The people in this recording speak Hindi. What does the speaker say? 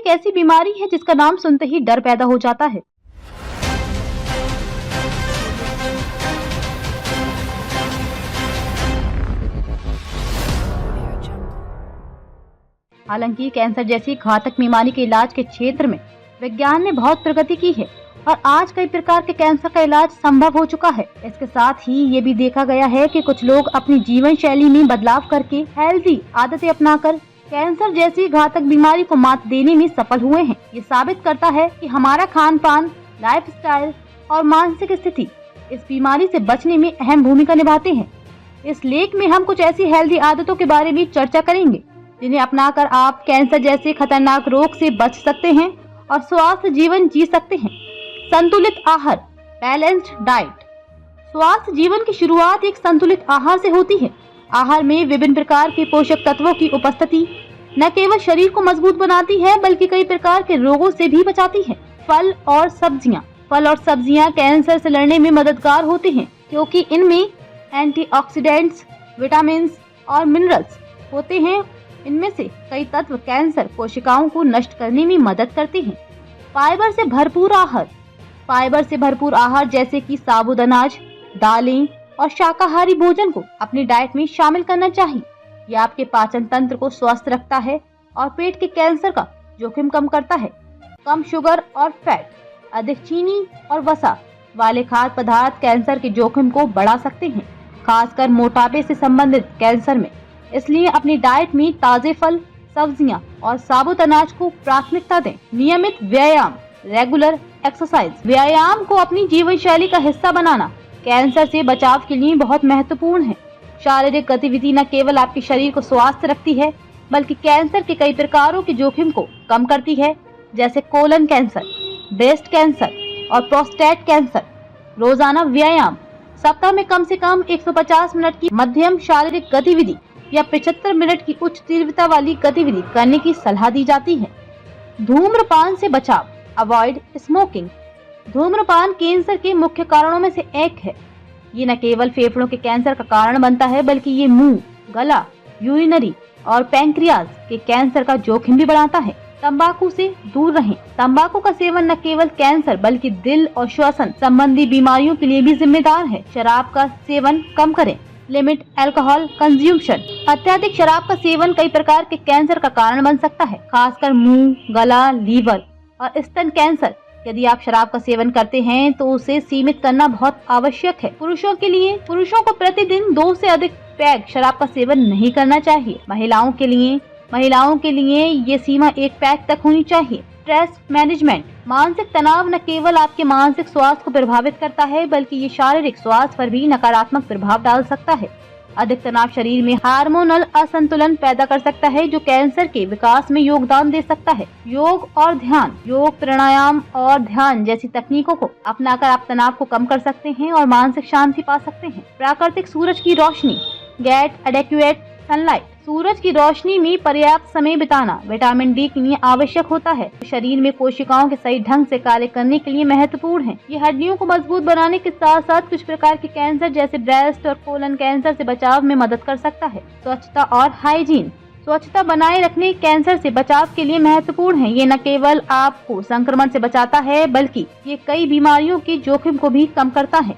ऐसी बीमारी है जिसका नाम सुनते ही डर पैदा हो जाता है। हालांकि कैंसर जैसी घातक बीमारी के इलाज के क्षेत्र में विज्ञान ने बहुत प्रगति की है और आज कई प्रकार के कैंसर का इलाज संभव हो चुका है। इसके साथ ही ये भी देखा गया है कि कुछ लोग अपनी जीवन शैली में बदलाव करके हेल्दी आदतें अपनाकर कैंसर जैसी घातक बीमारी को मात देने में सफल हुए हैं। ये साबित करता है कि हमारा खान पान, लाइफस्टाइल और मानसिक स्थिति इस बीमारी से बचने में अहम भूमिका निभाते हैं। इस लेख में हम कुछ ऐसी हेल्दी आदतों के बारे में चर्चा करेंगे जिन्हें अपनाकर आप कैंसर जैसे खतरनाक रोग से बच सकते हैं और स्वस्थ जीवन जी सकते हैं। संतुलित आहार, बैलेंस्ड डाइट। स्वस्थ जीवन की शुरुआत एक संतुलित आहार से होती है। आहार में विभिन्न प्रकार के पोषक तत्वों की उपस्थिति न केवल शरीर को मजबूत बनाती है बल्कि कई प्रकार के रोगों से भी बचाती है। फल और सब्जियां कैंसर से लड़ने में मददगार होते हैं क्योंकि इनमें एंटीऑक्सीडेंट्स, विटामिन और मिनरल्स होते हैं। इनमें से कई तत्व कैंसर कोशिकाओं को नष्ट करने में मदद करते हैं। फाइबर से भरपूर आहार जैसे कि साबुत अनाज, दालें और शाकाहारी भोजन को अपनी डाइट में शामिल करना चाहिए। यह आपके पाचन तंत्र को स्वस्थ रखता है और पेट के कैंसर का जोखिम कम करता है। कम शुगर और फैट, अधिक चीनी और वसा वाले खाद्य पदार्थ कैंसर के जोखिम को बढ़ा सकते हैं, खासकर मोटापे से संबंधित कैंसर में। इसलिए अपनी डाइट में ताजे फल, सब्जियां और साबुत अनाज को प्राथमिकता दें। नियमित व्यायाम, रेगुलर एक्सरसाइज। व्यायाम को अपनी जीवन शैली का हिस्सा बनाना कैंसर से बचाव के लिए बहुत महत्वपूर्ण है। शारीरिक गतिविधि न केवल आपके शरीर को स्वस्थ रखती है बल्कि कैंसर के कई प्रकारों के जोखिम को कम करती है, जैसे कोलन कैंसर, ब्रेस्ट कैंसर और प्रोस्टेट कैंसर। रोजाना व्यायाम, सप्ताह में कम से कम 150 मिनट की मध्यम शारीरिक गतिविधि या 75 मिनट की उच्च तीव्रता वाली गतिविधि करने की सलाह दी जाती है। धूम्रपान से बचाव, अवॉइड स्मोकिंग। धूम्रपान कैंसर के मुख्य कारणों में से एक है। ये न केवल फेफड़ों के कैंसर का कारण बनता है बल्कि ये मुंह, गला, यूरिनरी और पैंक्रियाज के कैंसर का जोखिम भी बढ़ाता है। तंबाकू से दूर रहें। तंबाकू का सेवन न केवल कैंसर बल्कि दिल और श्वसन संबंधी बीमारियों के लिए भी जिम्मेदार है। शराब का सेवन कम करें। Limit alcohol consumption. अत्यधिक शराब का सेवन कई प्रकार के कैंसर का कारण बन सकता है, खासकर मुंह, गला, लीवर और स्तन कैंसर। यदि आप शराब का सेवन करते हैं तो उसे सीमित करना बहुत आवश्यक है। पुरुषों को प्रतिदिन 2 से अधिक पैग शराब का सेवन नहीं करना चाहिए। महिलाओं के लिए ये सीमा 1 पैग तक होनी चाहिए। Stress management. मानसिक तनाव न केवल आपके मानसिक स्वास्थ्य को प्रभावित करता है बल्कि ये शारीरिक स्वास्थ्य पर भी नकारात्मक प्रभाव डाल सकता है। अधिक तनाव शरीर में हार्मोनल असंतुलन पैदा कर सकता है जो कैंसर के विकास में योगदान दे सकता है। योग, प्राणायाम और ध्यान जैसी तकनीकों को अपनाकर आप तनाव को कम कर सकते हैं और मानसिक शांति पा सकते हैं। प्राकृतिक सूरज की रोशनी, गेट एडेक्वेट सनलाइट। सूरज की रोशनी में पर्याप्त समय बिताना विटामिन डी के लिए आवश्यक होता है। शरीर में कोशिकाओं के सही ढंग से कार्य करने के लिए महत्वपूर्ण है। ये हड्डियों को मजबूत बनाने के साथ साथ कुछ प्रकार के कैंसर जैसे ब्रेस्ट और कोलन कैंसर से बचाव में मदद कर सकता है। स्वच्छता और हाइजीन। स्वच्छता बनाए रखने कैंसर से बचाव के लिए महत्वपूर्ण है। ये न केवल आपको संक्रमण से बचाता है बल्कि ये कई बीमारियों के जोखिम को भी कम करता है।